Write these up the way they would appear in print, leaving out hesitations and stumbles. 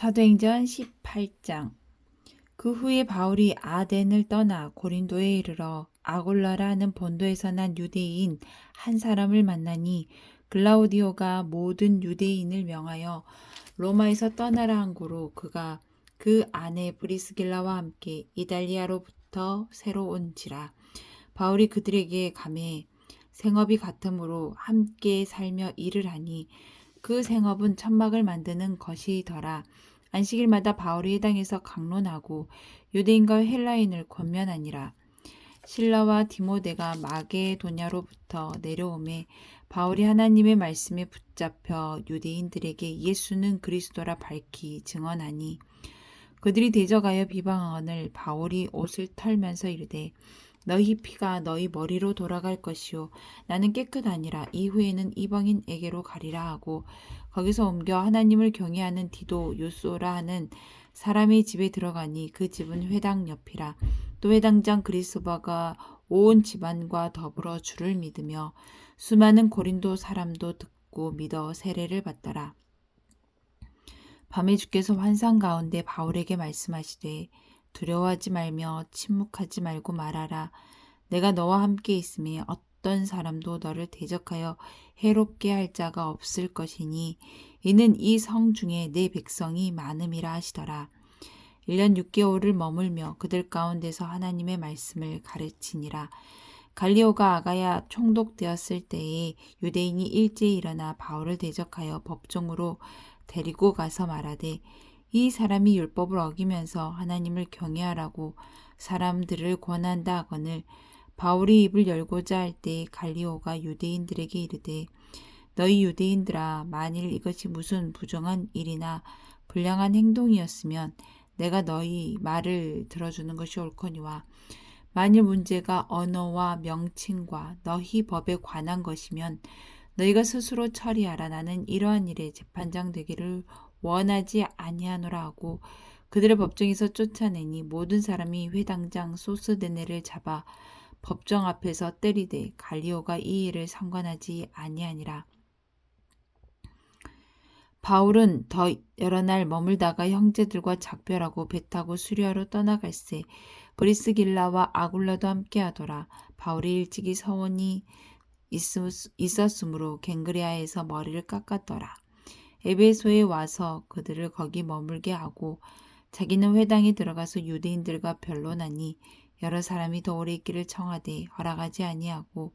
사도행전 18장. 그 후에 바울이 아덴을 떠나 고린도에 이르러 아골라라 하는 본도에서 난 유대인 한 사람을 만나니 글라우디오가 모든 유대인을 명하여 로마에서 떠나라 한 고로 그가 그 아내 브리스길라와 함께 이달리아로부터 새로 온지라. 바울이 그들에게 가매 생업이 같으므로 함께 살며 일을 하니 그 생업은 천막을 만드는 것이더라. 안식일마다 바울이 회당에서 강론하고 유대인과 헬라인을 권면하니라. 실라와 디모데가 마게도냐로부터 내려오매 바울이 하나님의 말씀에 붙잡혀 유대인들에게 예수는 그리스도라 밝히 증언하니 그들이 대적하여 비방하거늘 바울이 옷을 털면서 이르되 너희 피가 너희 머리로 돌아갈 것이요 나는 깨끗하니라. 이후에는 이방인에게로 가리라 하고 거기서 옮겨 하나님을 경외하는 디도 요소라 하는 사람의 집에 들어가니 그 집은 회당 옆이라. 또 회당장 그리스바가 온 집안과 더불어 주를 믿으며 수많은 고린도 사람도 듣고 믿어 세례를 받더라. 밤에 주께서 환상 가운데 바울에게 말씀하시되 두려워하지 말며 침묵하지 말고 말하라. 내가 너와 함께 있음에 어떤 사람도 너를 대적하여 해롭게 할 자가 없을 것이니 이는 이 성 중에 내 백성이 많음이라 하시더라. 1년 6개월을 머물며 그들 가운데서 하나님의 말씀을 가르치니라. 갈리오가 아가야 총독되었을 때에 유대인이 일제히 일어나 바울을 대적하여 법정으로 데리고 가서 말하되 이 사람이 율법을 어기면서 하나님을 경외하라고 사람들을 권한다 하거늘 바울이 입을 열고자 할 때 갈리오가 유대인들에게 이르되 너희 유대인들아 만일 이것이 무슨 부정한 일이나 불량한 행동이었으면 내가 너희 말을 들어주는 것이 옳거니와 만일 문제가 언어와 명칭과 너희 법에 관한 것이면 너희가 스스로 처리하라. 나는 이러한 일에 재판장 되기를 원하지 아니하노라 하고 그들의 법정에서 쫓아내니 모든 사람이 회당장 소스데네를 잡아 법정 앞에서 때리되 갈리오가 이 일을 상관하지 아니하니라. 바울은 더 여러 날 머물다가 형제들과 작별하고 배 타고 수리하러 떠나갈새 브리스길라와 아굴라도 함께하더라. 바울이 일찍이 서원이 있었으므로 갱그레아에서 머리를 깎았더라. 에베소에 와서 그들을 거기 머물게 하고 자기는 회당에 들어가서 유대인들과 변론하니 여러 사람이 더 오래 있기를 청하되 허락하지 아니하고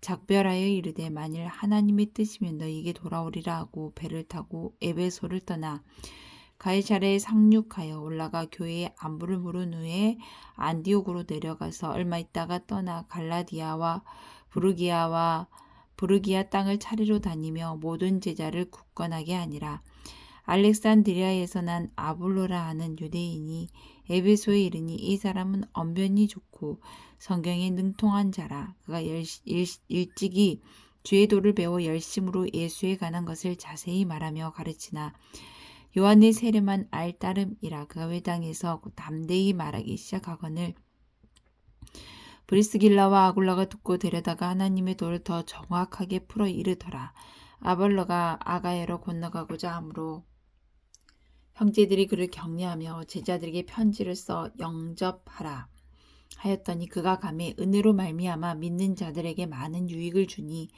작별하여 이르되 만일 하나님의 뜻이면 너희에게 돌아오리라 하고 배를 타고 에베소를 떠나 가이사랴에 상륙하여 올라가 교회에 안부를 물은 후에 안디옥으로 내려가서 얼마 있다가 떠나 갈라디아와 부르기아 땅을 차리러 다니며 모든 제자를 굳건하게 하니라. 알렉산드리아에서 난 아볼로라 하는 유대인이 에베소에 이르니 이 사람은 언변이 좋고 성경에 능통한 자라. 그가 일찍이 주의 도를 배워 열심으로 예수에 관한 것을 자세히 말하며 가르치나 요한의 세례만 알 따름이라. 그가 회당에서 담대히 말하기 시작하거늘 브리스길라와 아굴라가 듣고 데려다가 하나님의 도를 더 정확하게 풀어 이르더라. 아볼로가 아가야로 건너가고자 하므로 형제들이 그를 격려하며 제자들에게 편지를 써 영접하라 하였더니 그가 가매 은혜로 말미암아 믿는 자들에게 많은 유익을 주니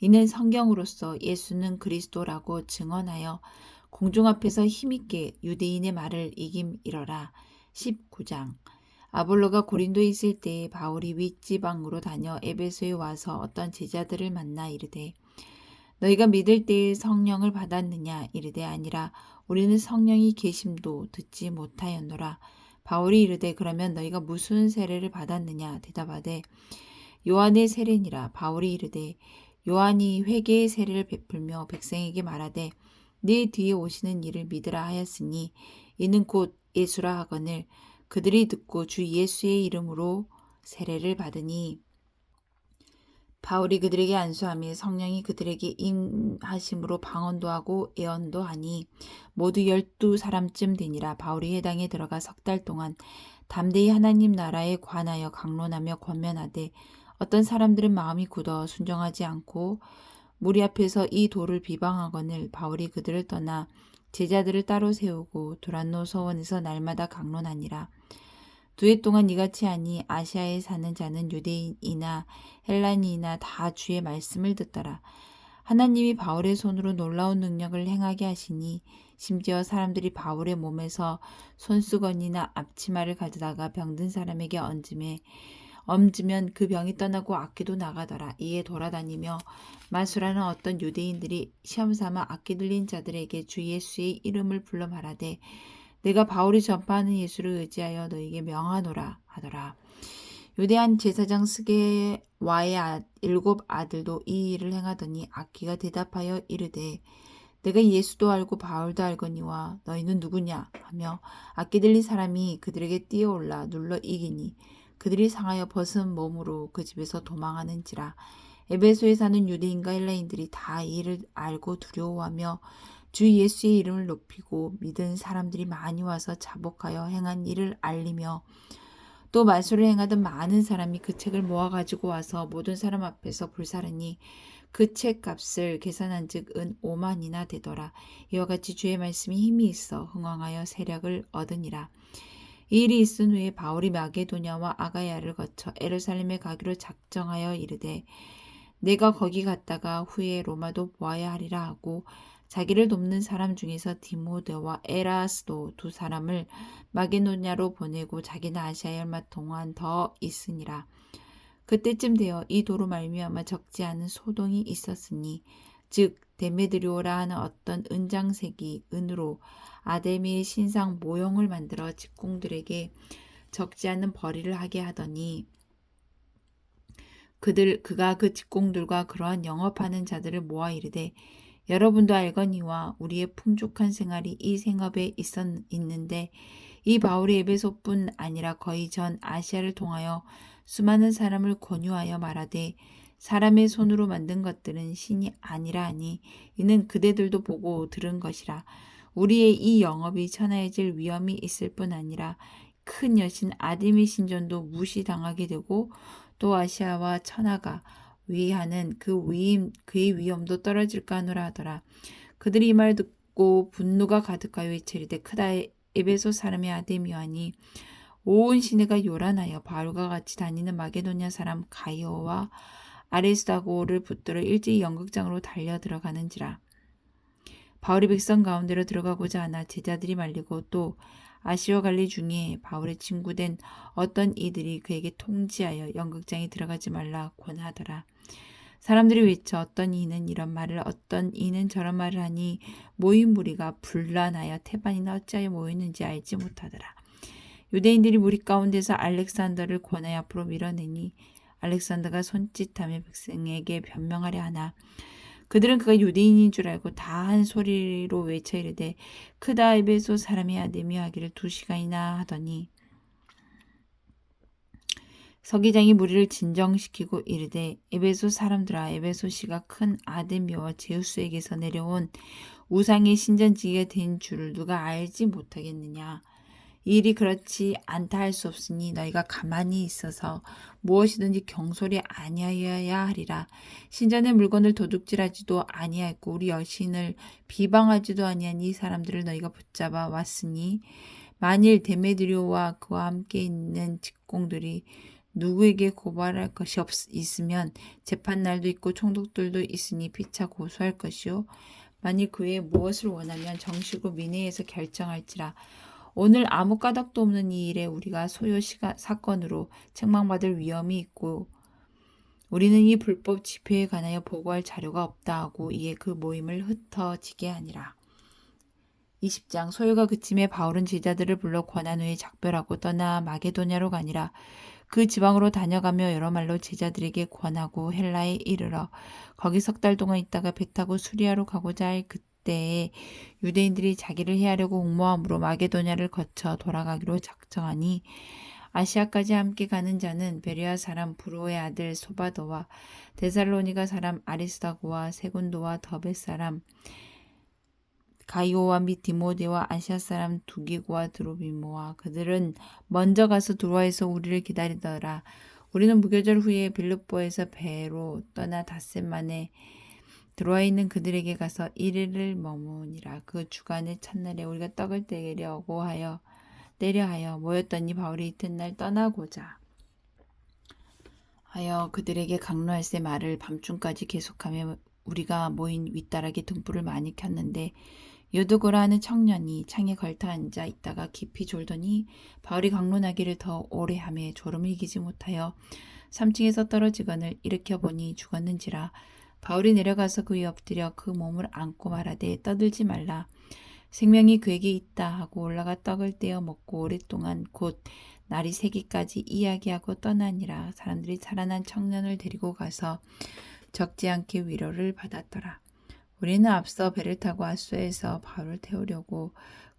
이는 성경으로서 예수는 그리스도라고 증언하여 공중 앞에서 힘있게 유대인의 말을 이김이러라. 19장. 아볼로가 고린도에 있을 때에 바울이 윗지방으로 다녀 에베소에 와서 어떤 제자들을 만나 이르되 너희가 믿을 때에 성령을 받았느냐 이르되 아니라 우리는 성령이 계심도 듣지 못하였노라. 바울이 이르되 그러면 너희가 무슨 세례를 받았느냐 대답하되 요한의 세례니라. 바울이 이르되 요한이 회개의 세례를 베풀며 백성에게 말하되 네 뒤에 오시는 이를 믿으라 하였으니 이는 곧 예수라 하거늘 그들이 듣고 주 예수의 이름으로 세례를 받으니 바울이 그들에게 안수하며 성령이 그들에게 임하심으로 방언도 하고 예언도 하니 모두 12사람쯤 되니라. 바울이 회당에 들어가 석 달 동안 담대히 하나님 나라에 관하여 강론하며 권면하되 어떤 사람들은 마음이 굳어 순종하지 않고 무리 앞에서 이 도를 비방하거늘 바울이 그들을 떠나 제자들을 따로 세우고 두란노 서원에서 날마다 강론하니라. 2해 동안 이같이 하니 아시아에 사는 자는 유대인이나 헬라인이나 다 주의 말씀을 듣더라. 하나님이 바울의 손으로 놀라운 능력을 행하게 하시니 심지어 사람들이 바울의 몸에서 손수건이나 앞치마를 가져다가 병든 사람에게 얹으면 그 병이 떠나고 악기도 나가더라. 이에 돌아다니며 마수라는 어떤 유대인들이 시험삼아 악기 들린 자들에게 주 예수의 이름을 불러 말하되 내가 바울이 전파하는 예수를 의지하여 너에게 명하노라 하더라. 유대한 제사장 스게와의 7 아들도 이 일을 행하더니 악기가 대답하여 이르되 내가 예수도 알고 바울도 알거니와 너희는 누구냐 하며 악기 들린 사람이 그들에게 뛰어올라 눌러 이기니 그들이 상하여 벗은 몸으로 그 집에서 도망하는지라. 에베소에 사는 유대인과 헬라인들이 다 이 일을 알고 두려워하며 주 예수의 이름을 높이고 믿은 사람들이 많이 와서 자복하여 행한 일을 알리며 또 말술을 행하던 많은 사람이 그 책을 모아 가지고 와서 모든 사람 앞에서 불사르니 그 책 값을 계산한즉 은 5만이나 되더라. 이와 같이 주의 말씀이 힘이 있어 흥왕하여 세력을 얻으니라. 이 일이 있은 후에 바울이 마게도냐와 아가야를 거쳐 예루살렘에 가기로 작정하여 이르되 내가 거기 갔다가 후에 로마도 보아야 하리라 하고 자기를 돕는 사람 중에서 디모데와 에라스도 2 사람을 마게도냐로 보내고 자기는 아시아에 얼마 동안 더 있으니라. 그때쯤 되어 이 도로 말미암아 적지 않은 소동이 있었으니 즉 데메드리오라 하는 어떤 은장색이 은으로 아데미의 신상 모형을 만들어 직공들에게 적지 않은 벌이를 하게 하더니 그가 그 직공들과 그러한 영업하는 자들을 모아 이르되 여러분도 알거니와 우리의 풍족한 생활이 이 생업에 있는데 이 바울이 에베소뿐 아니라 거의 전 아시아를 통하여 수많은 사람을 권유하여 말하되 사람의 손으로 만든 것들은 신이 아니라 하니 이는 그대들도 보고 들은 것이라. 우리의 이 영업이 천하해질 위험이 있을 뿐 아니라 큰 여신 아데미 신전도 무시당하게 되고 또 아시아와 천하가 위하는 그의 위엄도 떨어질까 하노라 하더라. 그들이 이 말 듣고 분노가 가득하여 외치리되 크다. 에베소 사람의 아데미와니 온 시내가 요란하여 바울과 같이 다니는 마게도냐 사람 가이오와 아레스다고를 붙들어 일제히 연극장으로 달려 들어가는지라. 바울이 백성 가운데로 들어가고자 하나 제자들이 말리고 또 아시오 갈리 중에 바울의 친구된 어떤 이들이 그에게 통지하여 연극장에 들어가지 말라 권하더라. 사람들이 외쳐 어떤 이는 이런 말을 어떤 이는 저런 말을 하니 모인 무리가 분란하여 태반이나 어찌하여 모였는지 알지 못하더라. 유대인들이 무리 가운데서 알렉산더를 권하여 앞으로 밀어내니 알렉산더가 손짓하며 백성에게 변명하려 하나 그들은 그가 유대인인 줄 알고 다 한 소리로 외쳐 이르되 크다. 에베소 사람이 아데미 하기를 2시간이나 하더니 서기장이 무리를 진정시키고 이르되 에베소 사람들아 에베소시가 큰 아데미와 제우스에게서 내려온 우상의 신전지기가 된 줄을 누가 알지 못하겠느냐. 이 일이 그렇지 않다 할 수 없으니 너희가 가만히 있어서 무엇이든지 경솔히 아니하여야 하리라. 신전의 물건을 도둑질하지도 아니하였고 우리 여신을 비방하지도 아니한 이 사람들을 너희가 붙잡아 왔으니 만일 데메드리오와 그와 함께 있는 직공들이 누구에게 고발할 것이 있으면 재판날도 있고 총독들도 있으니 피차 고소할 것이요 만일 그 외에 무엇을 원하면 정식으로 민회에서 결정할지라. 오늘 아무 까닭도 없는 이 일에 우리가 소요 사건으로 책망받을 위험이 있고 우리는 이 불법 집회에 관하여 보고할 자료가 없다 하고 이에 그 모임을 흩어지게 하니라. 20장 소요가 그침에 바울은 제자들을 불러 권한 후에 작별하고 떠나 마게도냐로 가니라. 그 지방으로 다녀가며 여러 말로 제자들에게 권하고 헬라에 이르러 거기 3달 동안 있다가 배 타고 수리아로 가고자 할 그때에 유대인들이 자기를 해하려고 옹모함으로 마게도냐를 거쳐 돌아가기로 작정하니 아시아까지 함께 가는 자는 베레아 사람 브로의 아들 소바도와 데살로니가 사람 아리스다고와 세군도와 더베 사람 가이오와 및 디모데와 아시아 사람 두기고와 드로비모와 그들은 먼저 가서 두로아에서 우리를 기다리더라. 우리는 무교절 후에 빌립보에서 배로 떠나 닷새 만에 들어와 있는 그들에게 가서 이르를 머무니라. 그 주간의 첫날에 우리가 떡을 떼려 하여 모였더니 바울이 이튿날 떠나고자 하여 그들에게 강로할세 말을 밤중까지 계속하며 우리가 모인 윗다락에 등불을 많이 켰는데 유두고라 하는 청년이 창에 걸터 앉아 있다가 깊이 졸더니 바울이 강론하기를 더 오래 하며 졸음을 이기지 못하여 3층에서 떨어지거늘 일으켜 보니 죽었는지라. 바울이 내려가서 그 위에 엎드려 그 몸을 안고 말하되 떠들지 말라. 생명이 그에게 있다 하고 올라가 떡을 떼어 먹고 오랫동안 곧 날이 새기까지 이야기하고 떠나니라. 사람들이 살아난 청년을 데리고 가서 적지 않게 위로를 받았더라. 우리는 앞서 배를 타고 아소에서 바울을 태우려고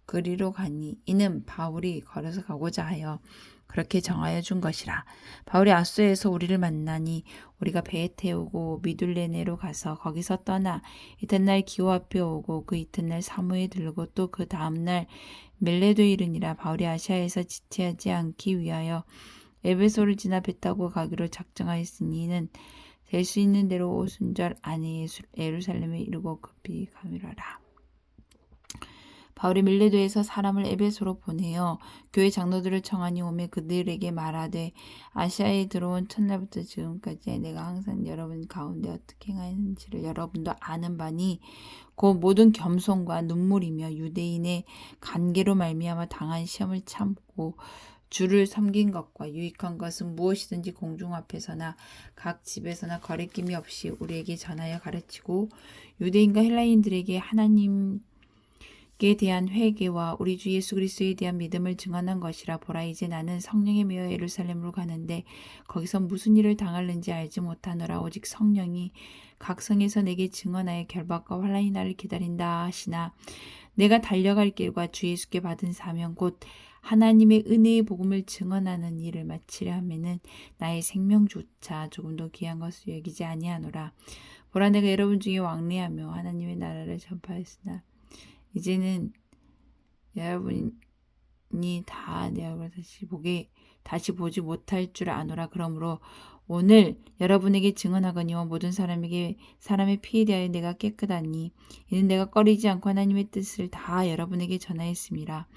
그리로 가니 이는 바울이 걸어서 가고자 하여 그렇게 정하여 준 것이라. 바울이 아소에서 우리를 만나니 우리가 배에 태우고 미둘레네로 가서 거기서 떠나 이튿날 기호 앞에 오고 그 이튿날 사무에 들르고 또 그 다음날 멜레도에 이르니라. 바울이 아시아에서 지체하지 않기 위하여 에베소를 지나 배 타고 가기로 작정하였으니 이는 될 수 있는 대로 오순절 안에 예루살렘에 이르고 급히 가미러라. 바울이 밀레도에서 사람을 에베소로 보내어 교회 장로들을 청하니 오매 그들에게 말하되 아시아에 들어온 첫날부터 지금까지 내가 항상 여러분 가운데 어떻게 행하는지를 여러분도 아는 바니 그 모든 겸손과 눈물이며 유대인의 관계로 말미암아 당한 시험을 참고 주를 섬긴 것과 유익한 것은 무엇이든지 공중 앞에서나 각 집에서나 거리낌이 없이 우리에게 전하여 가르치고 유대인과 헬라인들에게 하나님께 대한 회개와 우리 주 예수 그리스도에 대한 믿음을 증언한 것이라. 보라, 이제 나는 성령에 매여 예루살렘으로 가는데 거기서 무슨 일을 당할는지 알지 못하노라. 오직 성령이 각 성에서 내게 증언하여 결박과 환난이 나를 기다린다 하시나 내가 달려갈 길과 주 예수께 받은 사명 곧 하나님의 은혜의 복음을 증언하는 일을 마치려 하면은 나의 생명조차 조금도 귀한 것을 여기지 아니하노라. 보라, 내가 여러분 중에 왕래하며 하나님의 나라를 전파했으나 이제는 여러분이 다 내 얼굴을 다시 보지 못할 줄 아노라. 그러므로 오늘 여러분에게 증언하거니와 모든 사람의 피에 대하여 내가 깨끗하니 이는 내가 꺼리지 않고 하나님의 뜻을 다 여러분에게 전하였습니다.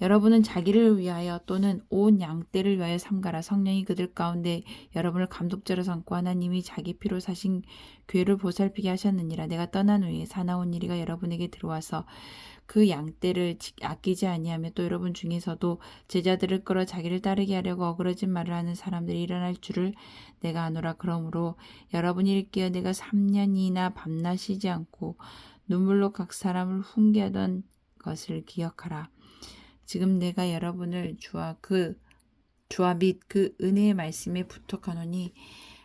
여러분은 자기를 위하여 또는 온 양떼를 위하여 삼가라. 성령이 그들 가운데 여러분을 감독자로 삼고 하나님이 자기 피로 사신 교회를 보살피게 하셨느니라. 내가 떠난 후에 사나운 이리가 여러분에게 들어와서 그 양떼를 아끼지 아니하며 또 여러분 중에서도 제자들을 끌어 자기를 따르게 하려고 어그러진 말을 하는 사람들이 일어날 줄을 내가 아노라. 그러므로 여러분이 일깨어 내가 3년이나 밤낮 쉬지 않고 눈물로 각 사람을 훈계하던 것을 기억하라. 지금 내가 여러분을 주와 및 그 은혜의 말씀에 부탁하노니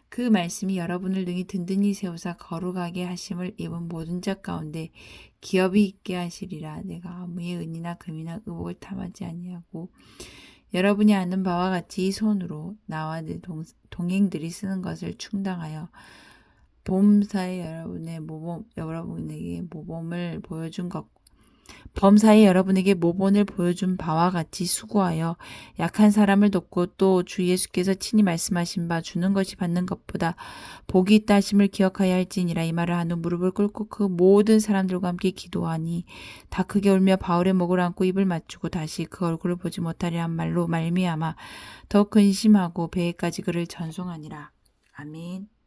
그 말씀이 여러분을 능히 든든히 세우사 거룩하게 하심을 입은 모든 자 가운데 기업이 있게 하시리라. 내가 아무의 은이나 금이나 의복을 탐하지 아니하고 여러분이 아는 바와 같이 이 손으로 나와 내 동행들이 쓰는 것을 충당하여 범사에 여러분에게 모본을 보여준 바와 같이 수고하여 약한 사람을 돕고 또 주 예수께서 친히 말씀하신 바 주는 것이 받는 것보다 복이 있다 하심을 기억하여 할지니라. 이 말을 한 후 무릎을 꿇고 그 모든 사람들과 함께 기도하니 다 크게 울며 바울의 목을 안고 입을 맞추고 다시 그 얼굴을 보지 못하리라 한 말로 말미암아 더 근심하고 배에까지 그를 전송하니라. 아멘.